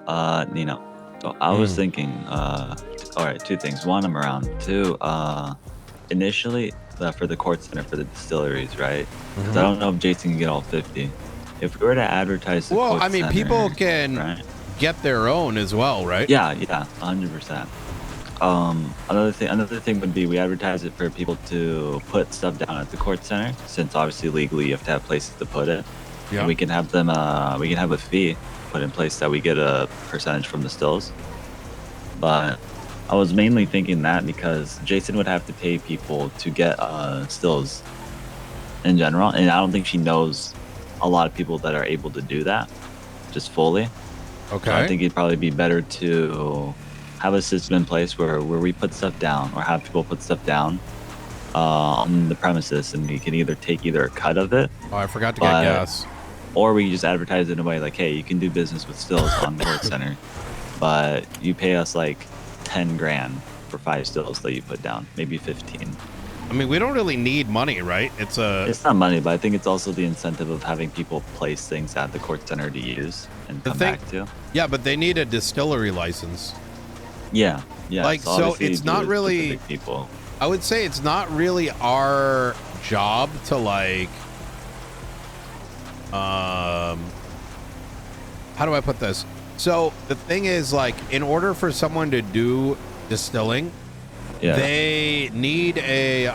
You know, so I was thinking, all right, two things. One, I'm around. Two, initially for the court center for the distilleries, right? Because I don't know if Jason can get all 50. If we were to advertise the Well, court I mean, center, people can right? get their own as well, right? Yeah, 100%. Another thing would be we advertise it for people to put stuff down at the court center, since obviously legally you have to have places to put it. Yeah. And we can have them, we can have a fee put in place that we get a percentage from the stills. But I was mainly thinking that because Jason would have to pay people to get stills in general, and I don't think she knows a lot of people that are able to do that just fully. Okay. So I think it'd probably be better to have a system in place where we put stuff down, or have people put stuff down on the premises, and we can either take a cut of it. Oh, I forgot to get gas. Or we just advertise it in a way like, hey, you can do business with stills on the court center, but you pay us like 10 grand for 5 stills that you put down, maybe 15. I mean, we don't really need money, right? It's not money, but I think it's also the incentive of having people place things at the court center to use and come back to. Yeah, but they need a distillery license. Yeah. Like, so it's not really people. I would say it's not really our job to like how do I put this? So the thing is, like, in order for someone to do distilling, they need a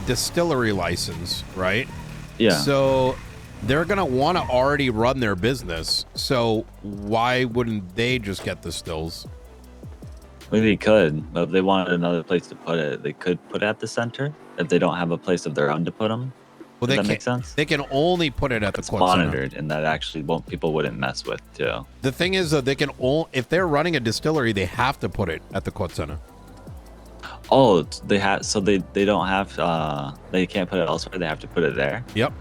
distillery license, right? Yeah. So they're gonna want to already run their business. So why wouldn't they just get the stills? Maybe they could, but if they wanted another place to put it, they could put it at the center if they don't have a place of their own to put them. Well, Does that make sense? They can only put it at the court monitored, center. and that actually people wouldn't mess with too. The thing is, though, they can if they're running a distillery, they have to put it at the court center. Oh, they have. So they don't have. They can't put it elsewhere. They have to put it there. Yep.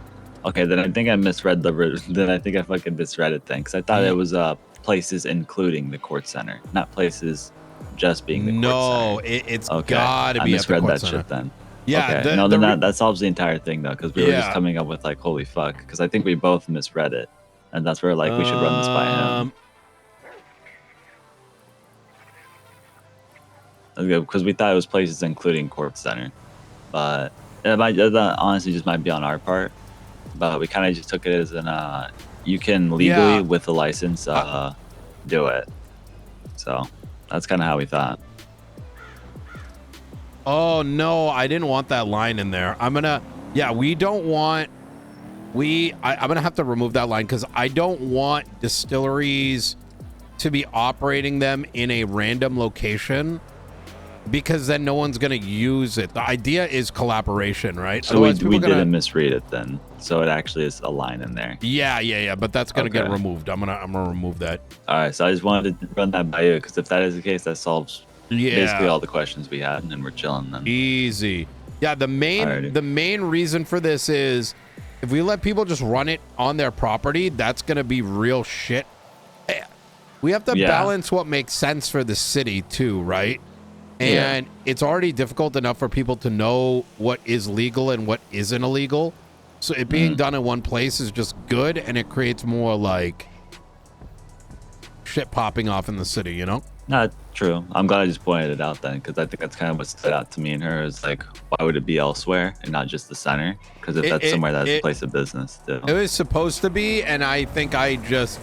Okay, then I think I misread then I think I fucking misread it then, because I thought it was places including the court center, not places just being the court center. It's gotta be at the court misread that center. shit then. Yeah. Okay. That solves the entire thing though, because we were just coming up with like, holy fuck, because I think we both misread it, and that's where like we should run this by him. Okay, because we thought it was places including court center, but that honestly just might be on our part. But we kind of just took it as you can legally with a license do it. So that's kind of how we thought. Oh no, I didn't want that line in there. I'm gonna have to remove that line, because I don't want distilleries to be operating them in a random location, because then no one's gonna use it. The idea is collaboration, right? So we didn't misread it then. So it actually is a line in there. Yeah. But that's gonna get removed. I'm gonna remove that. All right. So I just wanted to run that by you, because if that is the case, that solves basically all the questions we had, and we're chilling then. Easy. Yeah. The main reason for this is, if we let people just run it on their property, that's gonna be real shit. We have to balance what makes sense for the city too, right? And it's already difficult enough for people to know what is legal and what isn't illegal. So it being done in one place is just good, and it creates more like shit popping off in the city, you know? Not true. I'm glad I just pointed it out then, because I think that's kind of what stood out to me and her, is like, why would it be elsewhere and not just the center? Because if that's somewhere that's a place of business too. It was supposed to be, and I think I just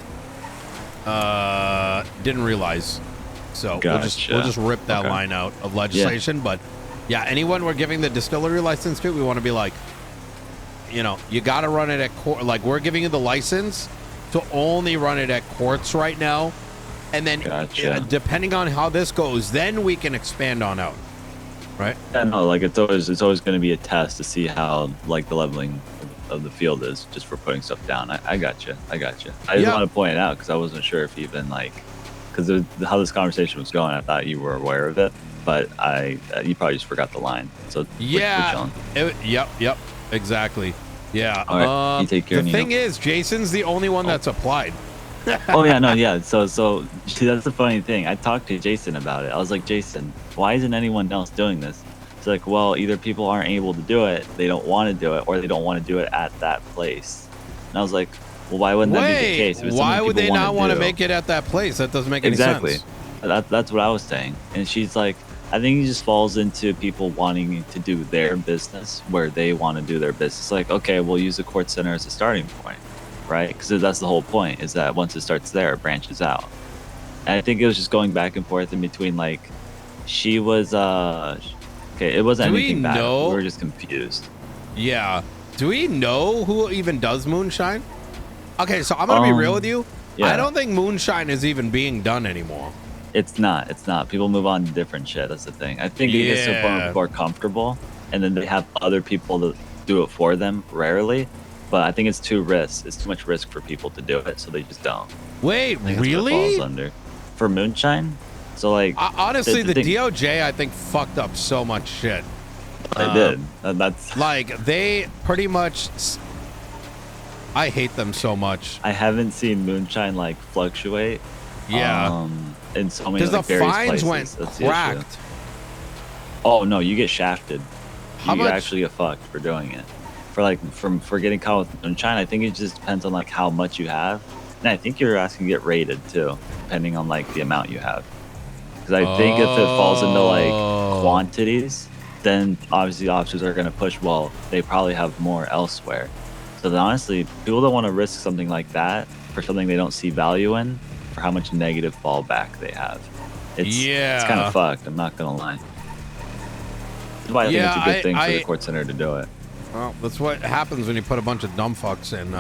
didn't realize. So we'll just rip that line out of legislation. But yeah, anyone we're giving the distillery license to, we want to be like, you know, you got to run it at court. Like, we're giving you the license to only run it at courts right now, and then depending on how this goes, then we can expand on out. Right? Yeah, no, like it's always going to be a test to see how like the leveling of the field is, just for putting stuff down. I got you. I just want to point it out, because I wasn't sure if even like. Because how this conversation was going, I thought you were aware of it, but you probably just forgot the line. So we're yep, exactly. Yeah. All right, you take care. The thing is, Jason's the only one that's applied. So see, that's the funny thing. I talked to Jason about it. I was like, Jason, why isn't anyone else doing this? It's like, well, either people aren't able to do it, they don't want to do it, or they don't want to do it at that place. And I was like, Well, why wouldn't that be the case? Why would they not want to make it at that place? That doesn't make any sense. Exactly. That's what I was saying. And she's like, I think he just falls into people wanting to do their business where they want to do their business. Like, okay, we'll use the court center as a starting point, right? Because that's the whole point, is that once it starts there, it branches out. And I think it was just going back and forth in between, like, she was, okay, it wasn't anything bad. We were just confused. Yeah. Do we know who even does Moonshine? Okay, so I'm going to be real with you. Yeah. I don't think Moonshine is even being done anymore. It's not. People move on to different shit. That's the thing. I think it gets to a point where more comfortable, and then they have other people to do it for them, rarely. But I think it's too much risk for people to do it, so they just don't. Wait, really? Falls under. For Moonshine? So, like... honestly, the DOJ, I think, fucked up so much shit. They did. That's... Like, they pretty much... I hate them so much. I haven't seen Moonshine, like, fluctuate. Yeah. In so many, like, because the fines places. Went cracked. Oh no, you get shafted. You actually get fucked for doing it. For getting caught with Moonshine, I think it just depends on like how much you have, and I think you're asking to get rated too, depending on like the amount you have. Because I think if it falls into like quantities, then obviously officers are going to push. Well, they probably have more elsewhere. So then honestly, people don't want to risk something like that for something they don't see value in. For how much negative fallback they have. It's kind of fucked, I'm not gonna lie. That's why I think it's a good thing for the court center to do it. Well, that's what happens when you put a bunch of dumb fucks in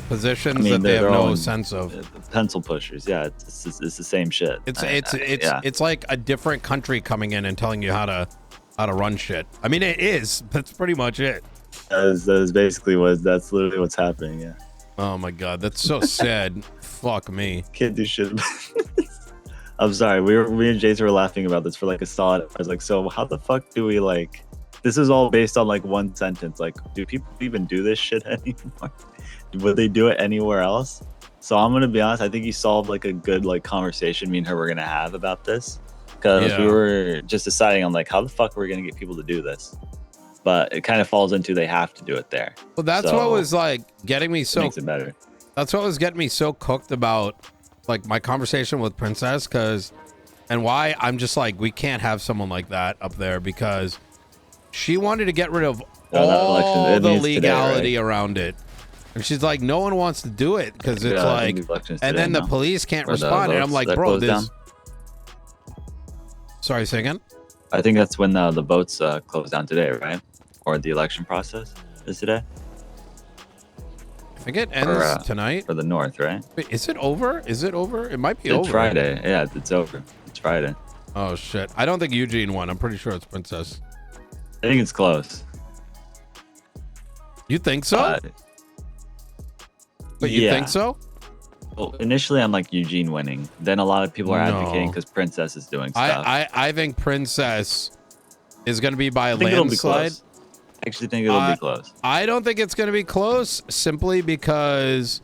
positions that they have no sense of. Pencil pushers, yeah, it's the same shit. It's like a different country coming in and telling you how to run shit. I mean, it is. That's pretty much it. That's literally what's happening. Yeah. Oh my god, that's so sad. Fuck me. Can't do shit. I'm sorry. Me and Jason were laughing about this for like a solid. I was like, so how the fuck do we like? This is all based on like one sentence. Like, do people even do this shit anymore? Would they do it anywhere else? So I'm gonna be honest. I think you solved like a good like conversation me and her were gonna have about this, because we were just deciding on like how the fuck we're gonna get people to do this. But it kind of falls into they have to do it there. Well, that's what was like getting me so. Makes it better. That's what was getting me so cooked about like my conversation with Princess, and why I'm just like, we can't have someone like that up there, because she wanted to get rid of all the legality around it. And she's like, no one wants to do it because it's like, and then the police can't respond. And I'm like, bro, this. Sorry, say again? I think that's when the votes close down today, right? Or the election process is today? I think it ends tonight. For the North, right? Wait, is it over? Is it over? It might be over. It's Friday. Yeah, it's over. It's Friday. Oh, shit. I don't think Eugene won. I'm pretty sure it's Princess. I think it's close. You think so? But you think so? Well, initially, I'm like Eugene winning. Then a lot of people are advocating because Princess is doing stuff. I think Princess is going to be by a landslide. I actually think it'll be close. I don't think it's going to be close simply because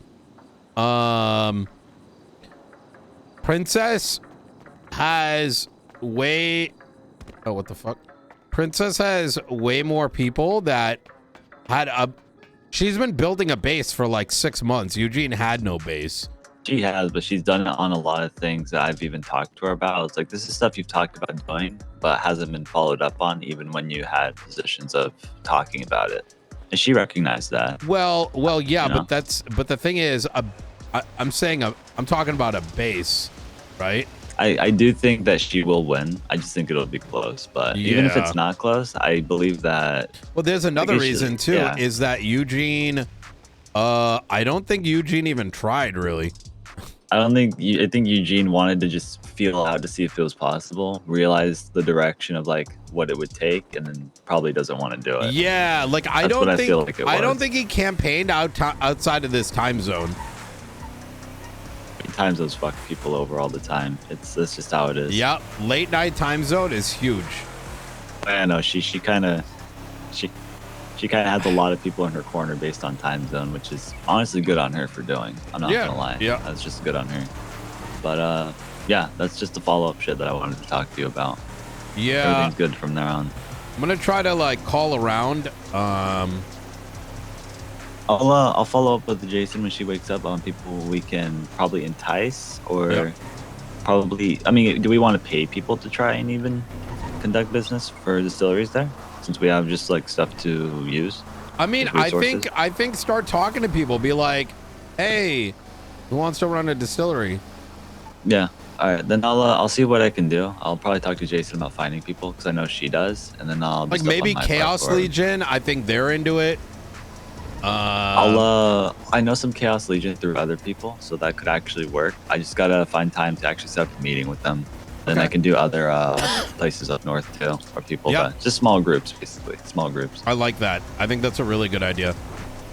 Princess has way... Oh, what the fuck? Princess has way more people that had a... She's been building a base for like 6 months. Eugene had no base. She has, but she's done it on a lot of things that I've even talked to her about. It's like, this is stuff you've talked about doing, but hasn't been followed up on, even when you had positions of talking about it. And she recognized that. Well, yeah, but the thing is, I'm talking about a base, right? I do think that she will win. I just think it'll be close. But even if it's not close, I believe that... Well, there's another reason, too, is that Eugene... I don't think Eugene even tried, really. I think Eugene wanted to just feel out to see if it was possible, realize the direction of like what it would take, and then probably doesn't want to do it. Yeah, like I don't think he campaigned outside of this time zone. Time zones fuck people over all the time. That's just how it is. Yep, late night time zone is huge. I know she kind of has a lot of people in her corner based on time zone, which is honestly good on her for doing. I'm not gonna lie. Yeah, that's just good on her. But yeah, that's just the follow-up shit that I wanted to talk to you about. Yeah, everything's good from there on. I'm gonna try to like call around I'll follow up with Jason when she wakes up on people we can probably entice or probably. I mean, do we want to pay people to try and even conduct business for distilleries there, since we have just like stuff to use? I mean, I think start talking to people. Be like, hey, who wants to run a distillery? Yeah. All right, then I'll see what I can do. I'll probably talk to Jason about finding people because I know she does, and then I'll like maybe Chaos Legion. I think they're into it. I know some Chaos Legion through other people, so that could actually work. I just gotta find time to actually set up a meeting with them. Then I can do other places up north too, or people, but just small groups, basically, small groups. I like that. I think that's a really good idea.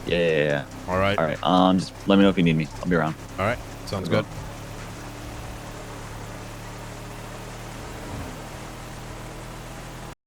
Yeah. All right. Just let me know if you need me. I'll be around. All right. Sounds good.